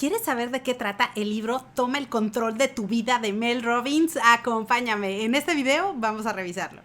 ¿Quieres saber de qué trata el libro Toma el control de tu vida de Mel Robbins? Acompáñame. En este video vamos a revisarlo.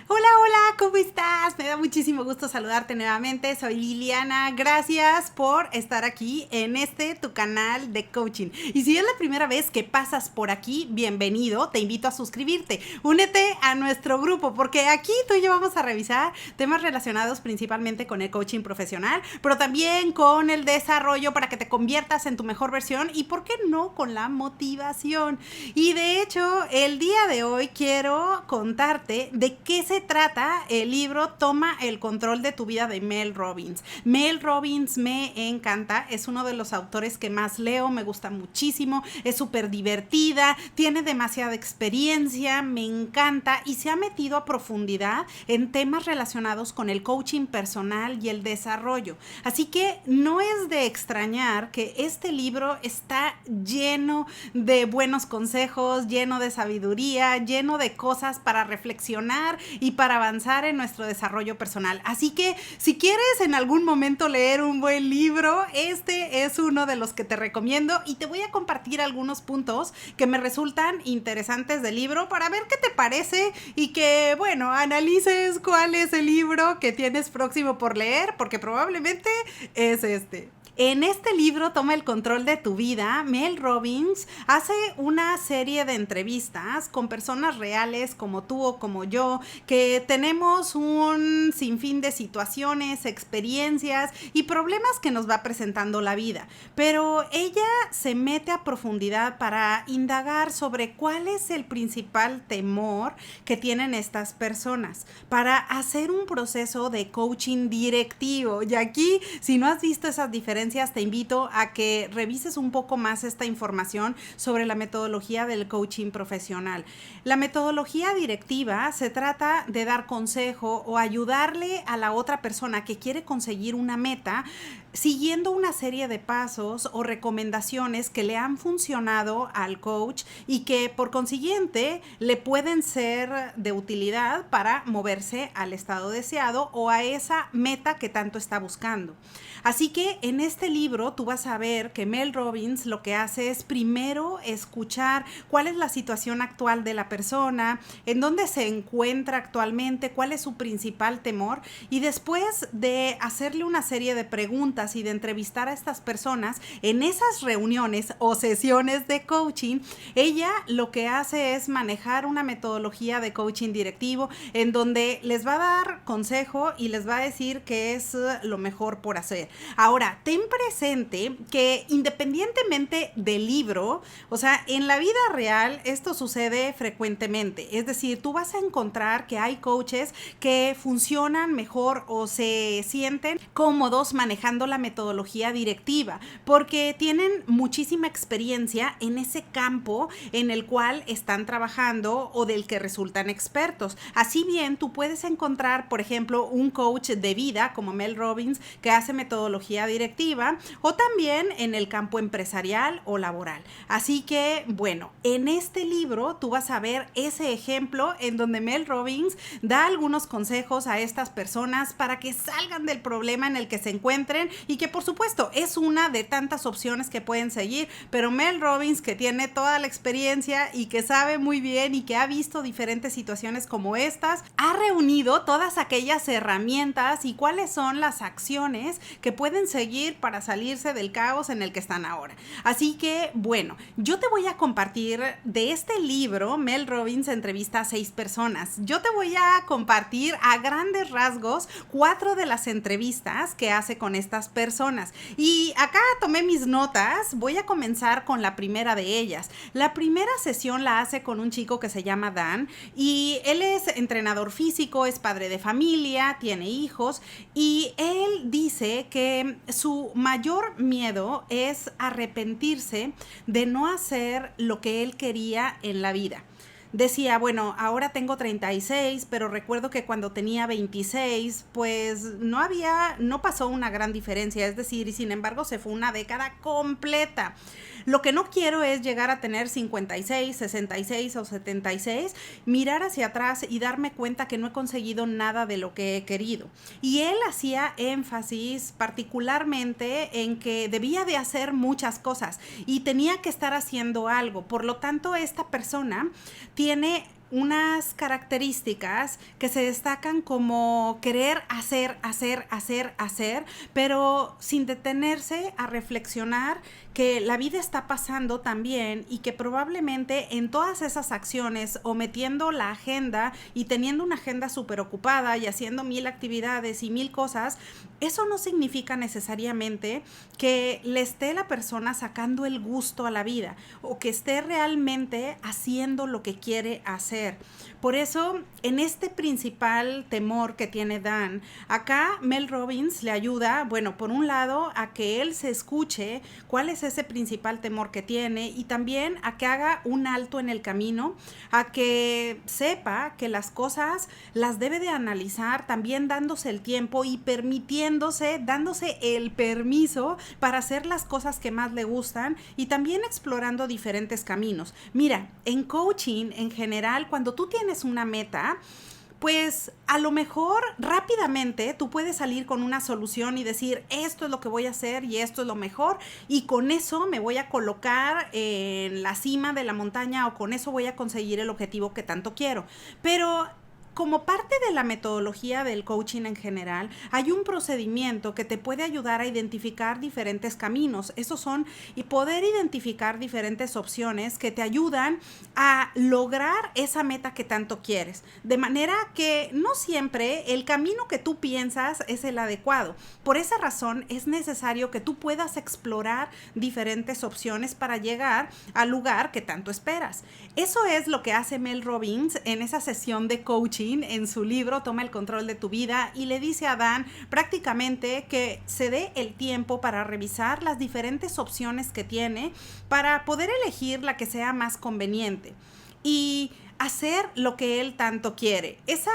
Hola, hola, ¿cómo estás? Me da muchísimo gusto saludarte nuevamente. Soy Liliana. Gracias por estar aquí en tu canal de coaching. Y si es la primera vez que pasas por aquí, bienvenido. Te invito a suscribirte. Únete a nuestro grupo porque aquí tú y yo vamos a revisar temas relacionados principalmente con el coaching profesional, pero también con el desarrollo para que te conviertas en tu mejor versión y, ¿por qué no?, con la motivación. Y de hecho, el día de hoy quiero contarte de qué se trata el libro Toma el control de tu vida de Mel Robbins. Mel Robbins me encanta, es uno de los autores que más leo, me gusta muchísimo, es súper divertida, tiene demasiada experiencia, me encanta y se ha metido a profundidad en temas relacionados con el coaching personal y el desarrollo. Así que no es de extrañar que este libro está lleno de buenos consejos, lleno de sabiduría, lleno de cosas para reflexionar y para avanzar en nuestro desarrollo personal. Así que si quieres en algún momento leer un buen libro, este es uno de los que te recomiendo y te voy a compartir algunos puntos que me resultan interesantes del libro para ver qué te parece y que, bueno, analices cuál es el libro que tienes próximo por leer, porque probablemente es este. En este libro, Toma el control de tu vida, Mel Robbins hace una serie de entrevistas con personas reales como tú o como yo, que tenemos un sinfín de situaciones, experiencias y problemas que nos va presentando la vida. Pero ella se mete a profundidad para indagar sobre cuál es el principal temor que tienen estas personas, para hacer un proceso de coaching directivo. Y aquí, si no has visto esas diferencias, te invito a que revises un poco más esta información sobre la metodología del coaching profesional. La metodología directiva se trata de dar consejo o ayudarle a la otra persona que quiere conseguir una meta siguiendo una serie de pasos o recomendaciones que le han funcionado al coach y que por consiguiente le pueden ser de utilidad para moverse al estado deseado o a esa meta que tanto está buscando. Así que en este libro tú vas a ver que Mel Robbins lo que hace es primero escuchar cuál es la situación actual de la persona, en dónde se encuentra actualmente, cuál es su principal temor, y después de hacerle una serie de preguntas y de entrevistar a estas personas en esas reuniones o sesiones de coaching, ella lo que hace es manejar una metodología de coaching directivo en donde les va a dar consejo y les va a decir qué es lo mejor por hacer. Ahora, ten presente que independientemente del libro, o sea, en la vida real esto sucede frecuentemente. Es decir, tú vas a encontrar que hay coaches que funcionan mejor o se sienten cómodos manejando la metodología directiva porque tienen muchísima experiencia en ese campo en el cual están trabajando o del que resultan expertos. Así bien, tú puedes encontrar, por ejemplo, un coach de vida como Mel Robbins que hace metodología directiva o también en el campo empresarial o laboral. Así que, bueno, en este libro tú vas a ver ese ejemplo en donde Mel Robbins da algunos consejos a estas personas para que salgan del problema en el que se encuentren y que, por supuesto, es una de tantas opciones que pueden seguir, pero Mel Robbins, que tiene toda la experiencia y que sabe muy bien y que ha visto diferentes situaciones como estas, ha reunido todas aquellas herramientas y cuáles son las acciones que pueden seguir para salirse del caos en el que están ahora. Así que, bueno, yo te voy a compartir de este libro. Mel Robbins entrevista a 6 personas. Yo te voy a compartir a grandes rasgos 4 de las entrevistas que hace con estas personas. Y acá tomé mis notas. Voy a comenzar con la primera de ellas. La primera sesión la hace con un chico que se llama Dan y él es entrenador físico, es padre de familia, tiene hijos y él dice que su mayor miedo es arrepentirse de no hacer lo que él quería en la vida. decía, bueno, ahora tengo 36, pero recuerdo que cuando tenía 26, pues no pasó una gran diferencia, es decir, y sin embargo se fue una década completa. Lo que no quiero es llegar a tener 56, 66 o 76, mirar hacia atrás y darme cuenta que no he conseguido nada de lo que he querido. Y él hacía énfasis particularmente en que debía de hacer muchas cosas y tenía que estar haciendo algo. Por lo tanto, esta persona tiene unas características que se destacan como querer hacer, pero sin detenerse a reflexionar que la vida está pasando también y que probablemente en todas esas acciones o metiendo la agenda y teniendo una agenda súper ocupada y haciendo 1000 actividades y 1000 cosas, eso no significa necesariamente que le esté la persona sacando el gusto a la vida o que esté realmente haciendo lo que quiere hacer. Por eso, en este principal temor que tiene Dan, acá Mel Robbins le ayuda, bueno, por un lado, a que él se escuche cuál es ese principal temor que tiene y también a que haga un alto en el camino, a que sepa que las cosas las debe de analizar, también dándose el tiempo y dándose el permiso para hacer las cosas que más le gustan y también explorando diferentes caminos. Mira, en coaching en general, cuando tú tienes una meta, pues a lo mejor rápidamente tú puedes salir con una solución y decir, esto es lo que voy a hacer y esto es lo mejor y con eso me voy a colocar en la cima de la montaña o con eso voy a conseguir el objetivo que tanto quiero. Pero como parte de la metodología del coaching en general, hay un procedimiento que te puede ayudar a identificar diferentes caminos. Esos son y poder identificar diferentes opciones que te ayudan a lograr esa meta que tanto quieres. De manera que no siempre el camino que tú piensas es el adecuado. Por esa razón es necesario que tú puedas explorar diferentes opciones para llegar al lugar que tanto esperas. Eso es lo que hace Mel Robbins en esa sesión de coaching en su libro Toma el control de tu vida y le dice a Dan prácticamente que se dé el tiempo para revisar las diferentes opciones que tiene para poder elegir la que sea más conveniente y hacer lo que él tanto quiere. Esa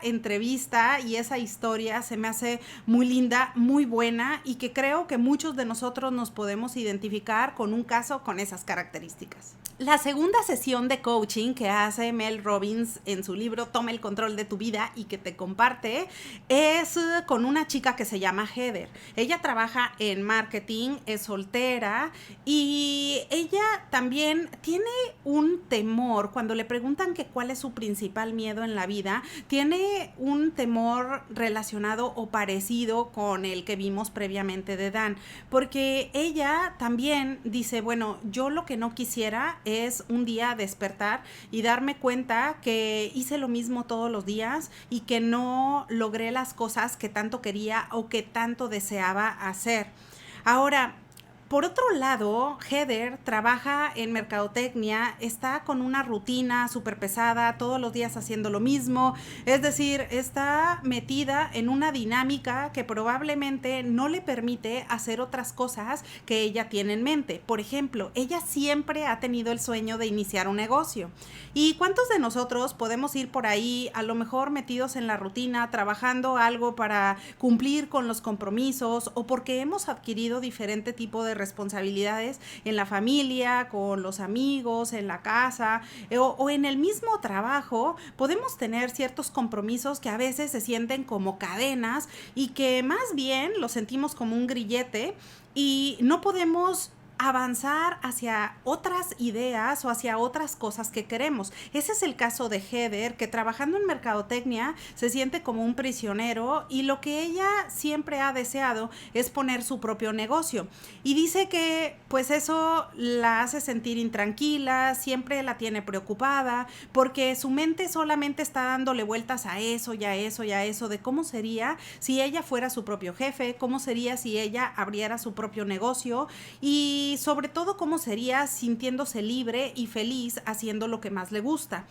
entrevista y esa historia se me hace muy linda, muy buena y que creo que muchos de nosotros nos podemos identificar con un caso con esas características. La segunda sesión de coaching que hace Mel Robbins en su libro Toma el control de tu vida y que te comparte es con una chica que se llama Heather. Ella trabaja en marketing, es soltera y ella también tiene un temor. Cuando le preguntan que cuál es su principal miedo en la vida, tiene un temor relacionado o parecido con el que vimos previamente de Dan, porque ella también dice, bueno, yo lo que no quisiera es un día despertar y darme cuenta que hice lo mismo todos los días y que no logré las cosas que tanto quería o que tanto deseaba hacer. Ahora, por otro lado, Heather trabaja en mercadotecnia, está con una rutina súper pesada, todos los días haciendo lo mismo, es decir, está metida en una dinámica que probablemente no le permite hacer otras cosas que ella tiene en mente. Por ejemplo, ella siempre ha tenido el sueño de iniciar un negocio. ¿Y cuántos de nosotros podemos ir por ahí, a lo mejor metidos en la rutina, trabajando algo para cumplir con los compromisos o porque hemos adquirido diferente tipo de responsabilidades en la familia, con los amigos, en la casa o en el mismo trabajo? Podemos tener ciertos compromisos que a veces se sienten como cadenas y que más bien los sentimos como un grillete y no podemos avanzar hacia otras ideas o hacia otras cosas que queremos. Ese es el caso de Heather, que trabajando en mercadotecnia se siente como un prisionero y lo que ella siempre ha deseado es poner su propio negocio. Y dice que pues eso la hace sentir intranquila, siempre la tiene preocupada, porque su mente solamente está dándole vueltas a eso y a eso y a eso de cómo sería si ella fuera su propio jefe, cómo sería si ella abriera su propio negocio y sobre todo cómo sería sintiéndose libre y feliz haciendo lo que más le gusta.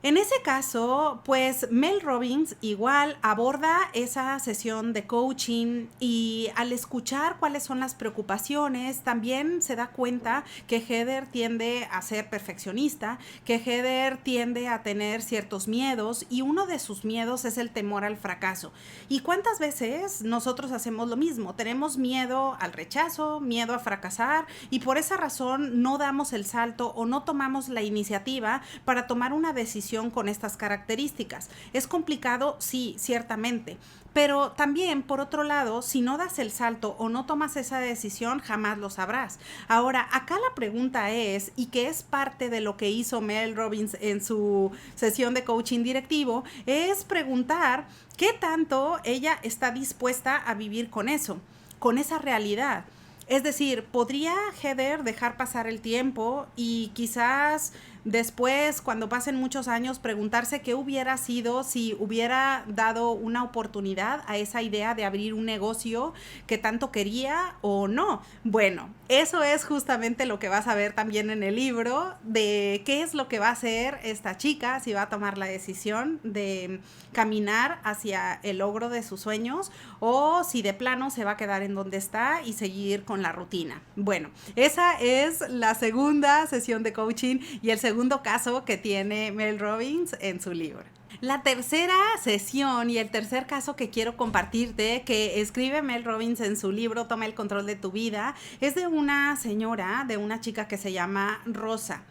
En ese caso, pues Mel Robbins igual aborda esa sesión de coaching y al escuchar cuáles son las preocupaciones, también se da cuenta que Heather tiende a ser perfeccionista, que Heather tiende a tener ciertos miedos y uno de sus miedos es el temor al fracaso. ¿Y cuántas veces nosotros hacemos lo mismo? Tenemos miedo al rechazo, miedo a fracasar y por esa razón no damos el salto o no tomamos la iniciativa para tomar una decisión con estas características. ¿Es complicado? Sí, ciertamente. Pero también, por otro lado, si no das el salto o no tomas esa decisión, jamás lo sabrás. Ahora, acá la pregunta es, y que es parte de lo que hizo Mel Robbins en su sesión de coaching directivo, es preguntar qué tanto ella está dispuesta a vivir con eso, con esa realidad. Es decir, ¿podría Heather dejar pasar el tiempo y quizás después, cuando pasen muchos años, preguntarse qué hubiera sido si hubiera dado una oportunidad a esa idea de abrir un negocio que tanto quería o no? Bueno, eso es justamente lo que vas a ver también en el libro, de qué es lo que va a hacer esta chica, si va a tomar la decisión de caminar hacia el logro de sus sueños o si de plano se va a quedar en donde está y seguir con la rutina. Bueno, esa es la segunda sesión de coaching y el segundo caso que tiene Mel Robbins en su libro. La tercera sesión y el tercer caso que quiero compartirte que escribe Mel Robbins en su libro Toma el control de tu vida es de una señora, de una chica que se llama Rosa.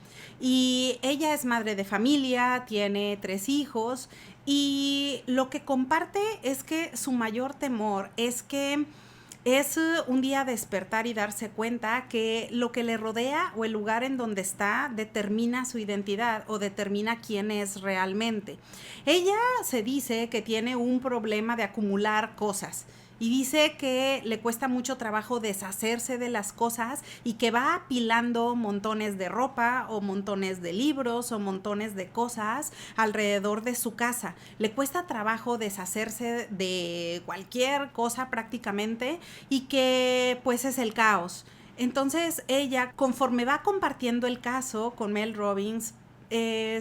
Y ella es madre de familia, tiene 3 hijos y lo que comparte es que su mayor temor es que es un día despertar y darse cuenta que lo que le rodea o el lugar en donde está determina su identidad o determina quién es realmente. Ella se dice que tiene un problema de acumular cosas. Y dice que le cuesta mucho trabajo deshacerse de las cosas y que va apilando montones de ropa o montones de libros o montones de cosas alrededor de su casa. Le cuesta trabajo deshacerse de cualquier cosa prácticamente y que pues es el caos. Entonces ella, conforme va compartiendo el caso con Mel Robbins,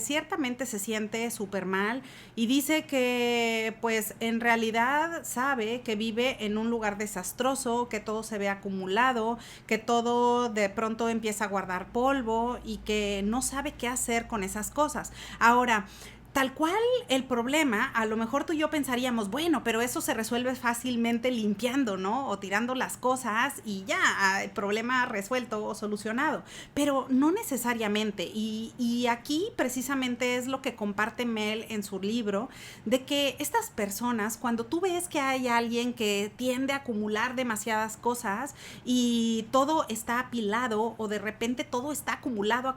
ciertamente se siente súper mal y dice que pues en realidad sabe que vive en un lugar desastroso, que todo se ve acumulado, que todo de pronto empieza a guardar polvo y que no sabe qué hacer con esas cosas. Ahora, tal cual el problema, a lo mejor tú y yo pensaríamos, bueno, pero eso se resuelve fácilmente limpiando, ¿no? O tirando las cosas y ya, el problema resuelto o solucionado. Pero no necesariamente. Y aquí precisamente es lo que comparte Mel en su libro, de que estas personas, cuando tú ves que hay alguien que tiende a acumular demasiadas cosas y todo está apilado o de repente todo está acumulado,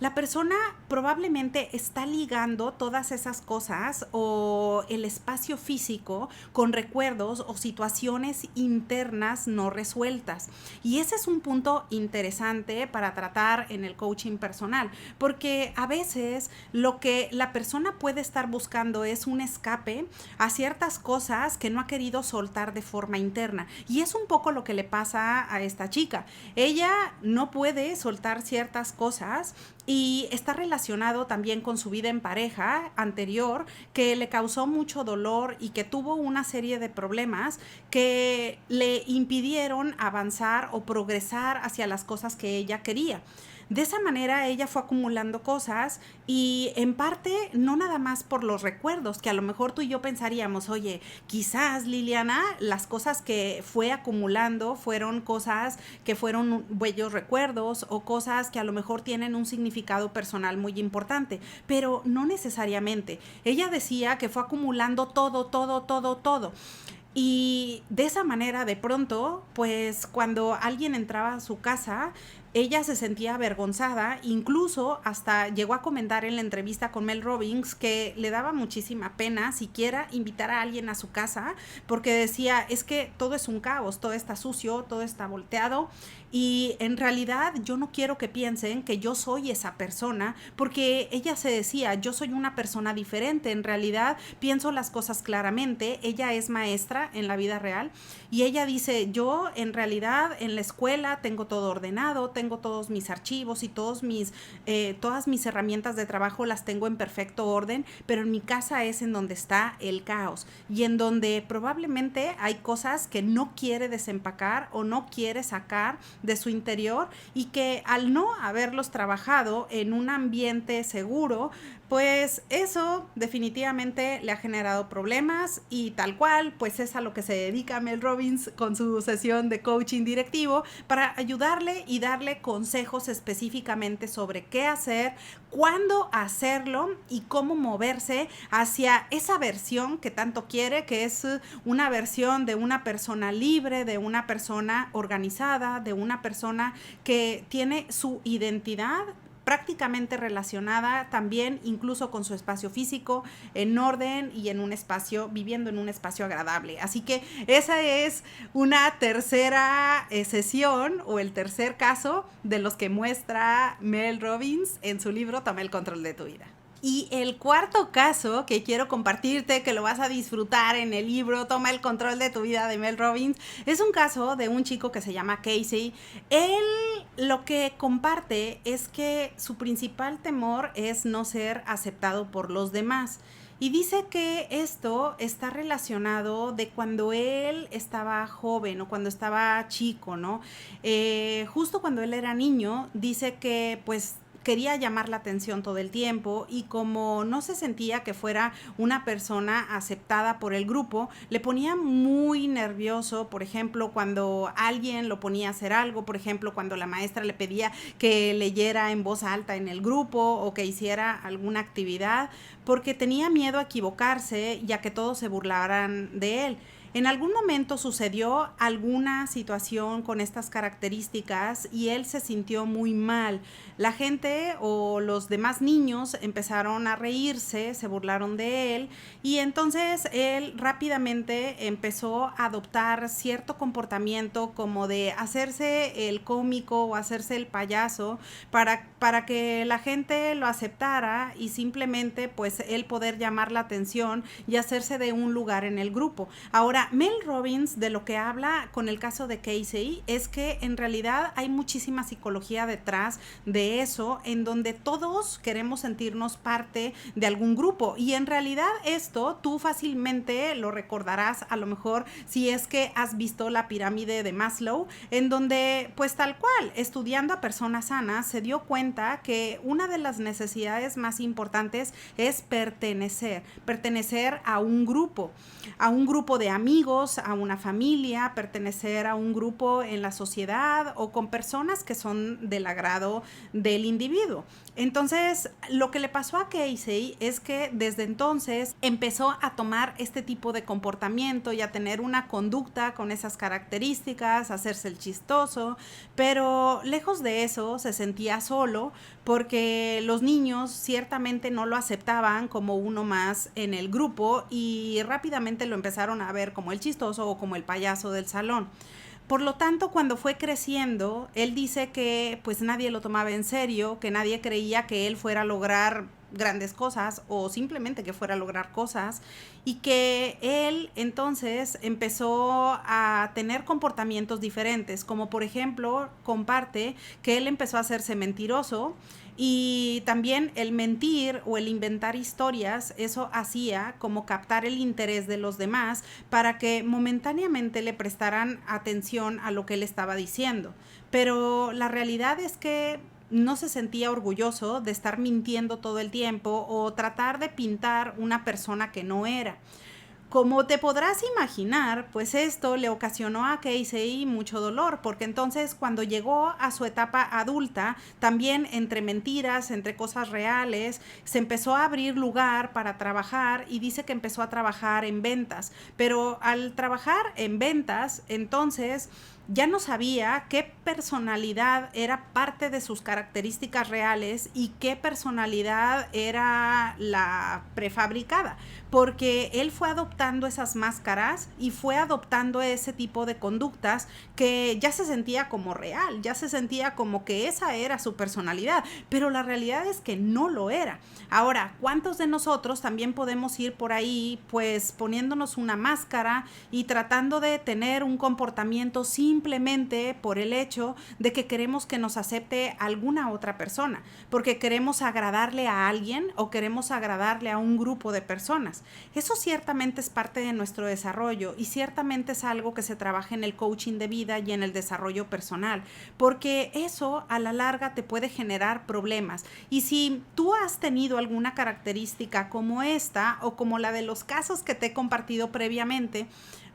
la persona probablemente está ligando todas esas cosas o el espacio físico con recuerdos o situaciones internas no resueltas. Y ese es un punto interesante para tratar en el coaching personal, porque a veces lo que la persona puede estar buscando es un escape a ciertas cosas que no ha querido soltar de forma interna. Y es un poco lo que le pasa a esta chica. Ella no puede soltar ciertas cosas y está relacionado también con su vida en pareja anterior, que le causó mucho dolor y que tuvo una serie de problemas que le impidieron avanzar o progresar hacia las cosas que ella quería. De esa manera ella fue acumulando cosas y en parte no nada más por los recuerdos, que a lo mejor tú y yo pensaríamos, oye, quizás Liliana, las cosas que fue acumulando fueron cosas que fueron bellos recuerdos o cosas que a lo mejor tienen un significado personal muy importante, pero no necesariamente. Ella decía que fue acumulando todo. Y de esa manera, de pronto, pues cuando alguien entraba a su casa, ella se sentía avergonzada, incluso hasta llegó a comentar en la entrevista con Mel Robbins que le daba muchísima pena siquiera invitar a alguien a su casa, porque decía, es que todo es un caos, todo está sucio, todo está volteado, y en realidad yo no quiero que piensen que yo soy esa persona, porque ella se decía, yo soy una persona diferente, en realidad pienso las cosas claramente. Ella es maestra en la vida real, y ella dice, yo en realidad en la escuela tengo todo ordenado, tengo tengo todos mis archivos y todas mis herramientas de trabajo las tengo en perfecto orden, pero en mi casa es en donde está el caos y en donde probablemente hay cosas que no quiere desempacar o no quiere sacar de su interior y que al no haberlos trabajado en un ambiente seguro, pues eso definitivamente le ha generado problemas y tal cual, pues es a lo que se dedica Mel Robbins con su sesión de coaching directivo para ayudarle y darle consejos específicamente sobre qué hacer, cuándo hacerlo y cómo moverse hacia esa versión que tanto quiere, que es una versión de una persona libre, de una persona organizada, de una persona que tiene su identidad prácticamente relacionada también incluso con su espacio físico, en orden y en un espacio, viviendo en un espacio agradable. Así que esa es una tercera sesión o el tercer caso de los que muestra Mel Robbins en su libro Toma el control de tu vida. Y el cuarto caso que quiero compartirte, que lo vas a disfrutar en el libro Toma el control de tu vida de Mel Robbins, es un caso de un chico que se llama Casey. Él lo que comparte es que su principal temor es no ser aceptado por los demás. Y dice que esto está relacionado de cuando él estaba joven o cuando estaba chico, ¿no? Justo cuando él era niño, dice que pues quería llamar la atención todo el tiempo y como no se sentía que fuera una persona aceptada por el grupo, le ponía muy nervioso, por ejemplo, cuando alguien lo ponía a hacer algo, por ejemplo, cuando la maestra le pedía que leyera en voz alta en el grupo o que hiciera alguna actividad, porque tenía miedo a equivocarse y a que todos se burlaran de él. En algún momento sucedió alguna situación con estas características y él se sintió muy mal. La gente o los demás niños empezaron a reírse, se burlaron de él y entonces él rápidamente empezó a adoptar cierto comportamiento como de hacerse el cómico o hacerse el payaso para que la gente lo aceptara y simplemente pues él poder llamar la atención y hacerse de un lugar en el grupo. Ahora, Mel Robbins de lo que habla con el caso de Casey es que en realidad hay muchísima psicología detrás de eso, en donde todos queremos sentirnos parte de algún grupo y en realidad esto tú fácilmente lo recordarás a lo mejor si es que has visto la pirámide de Maslow, en donde pues tal cual, estudiando a personas sanas se dio cuenta que una de las necesidades más importantes es pertenecer a un grupo de amigos, a una familia, pertenecer a un grupo en la sociedad o con personas que son del agrado del individuo. Entonces, lo que le pasó a Casey es que desde entonces empezó a tomar este tipo de comportamiento y a tener una conducta con esas características, a hacerse el chistoso, pero lejos de eso se sentía solo porque los niños ciertamente no lo aceptaban como uno más en el grupo y rápidamente lo empezaron a ver como el chistoso o como el payaso del salón. Por lo tanto, cuando fue creciendo, él dice que pues nadie lo tomaba en serio, que nadie creía que él fuera a lograr grandes cosas o simplemente que fuera a lograr cosas y que él entonces empezó a tener comportamientos diferentes, como por ejemplo comparte que él empezó a hacerse mentiroso y también el mentir o el inventar historias, eso hacía como captar el interés de los demás para que momentáneamente le prestaran atención a lo que él estaba diciendo. Pero la realidad es que no se sentía orgulloso de estar mintiendo todo el tiempo o tratar de pintar una persona que no era. Como te podrás imaginar, pues esto le ocasionó a Casey mucho dolor, porque entonces cuando llegó a su etapa adulta, también entre mentiras, entre cosas reales, se empezó a abrir lugar para trabajar y dice que empezó a trabajar en ventas, pero al trabajar en ventas, entonces ya no sabía qué personalidad era parte de sus características reales y qué personalidad era la prefabricada, porque él fue adoptando esas máscaras y fue adoptando ese tipo de conductas que ya se sentía como real, ya se sentía como que esa era su personalidad, pero la realidad es que no lo era. Ahora, ¿cuántos de nosotros también podemos ir por ahí pues poniéndonos una máscara y tratando de tener un comportamiento similar simplemente por el hecho de que queremos que nos acepte alguna otra persona, porque queremos agradarle a alguien o queremos agradarle a un grupo de personas. Eso ciertamente es parte de nuestro desarrollo y ciertamente es algo que se trabaja en el coaching de vida y en el desarrollo personal, porque eso a la larga te puede generar problemas. Y si tú has tenido alguna característica como esta o como la de los casos que te he compartido previamente,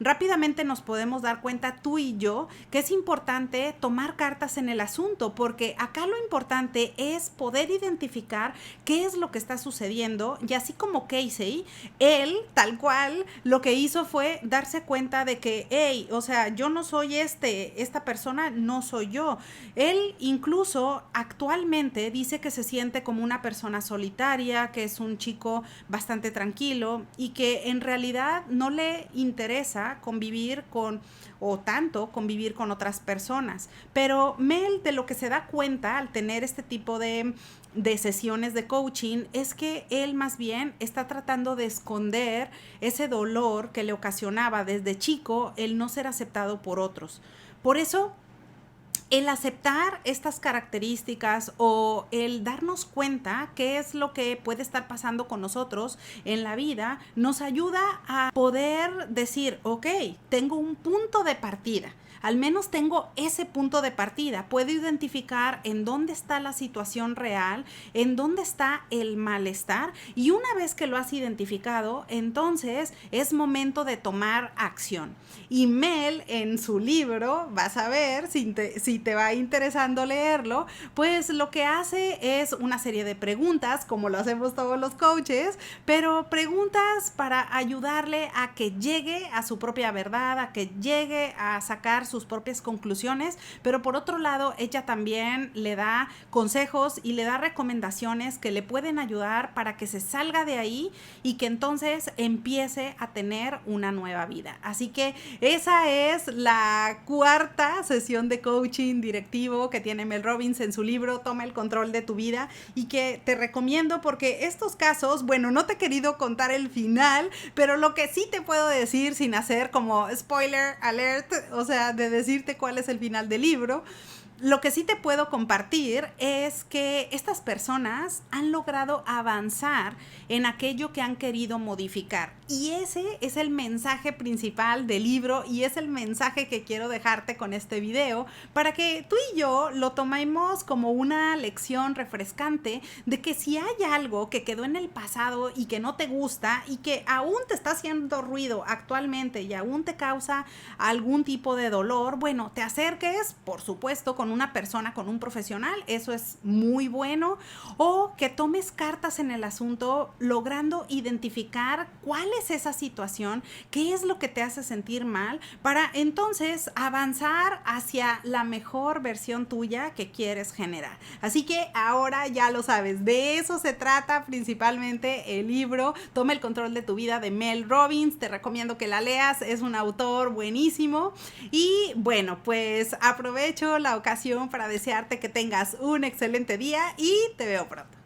rápidamente nos podemos dar cuenta tú y yo que es importante tomar cartas en el asunto, porque acá lo importante es poder identificar qué es lo que está sucediendo. Y así como Casey, él tal cual lo que hizo fue darse cuenta de que, hey, o sea, yo no soy esta persona no soy yo. Él incluso actualmente dice que se siente como una persona solitaria, que es un chico bastante tranquilo y que en realidad no le interesa convivir con convivir con otras personas. Pero Mel, de lo que se da cuenta al tener este tipo de sesiones de coaching, es que él más bien está tratando de esconder ese dolor que le ocasionaba desde chico el no ser aceptado por otros. Por eso, el aceptar estas características o el darnos cuenta qué es lo que puede estar pasando con nosotros en la vida nos ayuda a poder decir, ok, tengo un punto de partida. Al menos tengo ese punto de partida. Puedo identificar en dónde está la situación real, en dónde está el malestar. Y una vez que lo has identificado, entonces es momento de tomar acción. Y Mel, en su libro, vas a ver, si te va interesando leerlo, pues lo que hace es una serie de preguntas, como lo hacemos todos los coaches, pero preguntas para ayudarle a que llegue a su propia verdad, a que llegue a sacar sus propias conclusiones, pero por otro lado ella también le da consejos y le da recomendaciones que le pueden ayudar para que se salga de ahí y que entonces empiece a tener una nueva vida. Así que esa es la cuarta sesión de coaching directivo que tiene Mel Robbins en su libro Toma el control de tu vida, y que te recomiendo porque estos casos, bueno, no te he querido contar el final, pero lo que sí te puedo decir sin hacer como spoiler alert, o sea, de decirte cuál es el final del libro, lo que sí te puedo compartir es que estas personas han logrado avanzar en aquello que han querido modificar. Y ese es el mensaje principal del libro y es el mensaje que quiero dejarte con este video para que tú y yo lo tomemos como una lección refrescante de que si hay algo que quedó en el pasado y que no te gusta y que aún te está haciendo ruido actualmente y aún te causa algún tipo de dolor, bueno, te acerques, por supuesto, con una persona, con un profesional, eso es muy bueno, o que tomes cartas en el asunto logrando identificar cuál es esa situación, qué es lo que te hace sentir mal, para entonces avanzar hacia la mejor versión tuya que quieres generar. Así que ahora ya lo sabes, de eso se trata principalmente el libro Toma el control de tu vida de Mel Robbins. Te recomiendo que la leas, es un autor buenísimo. Y bueno, pues aprovecho la ocasión para desearte que tengas un excelente día y te veo pronto.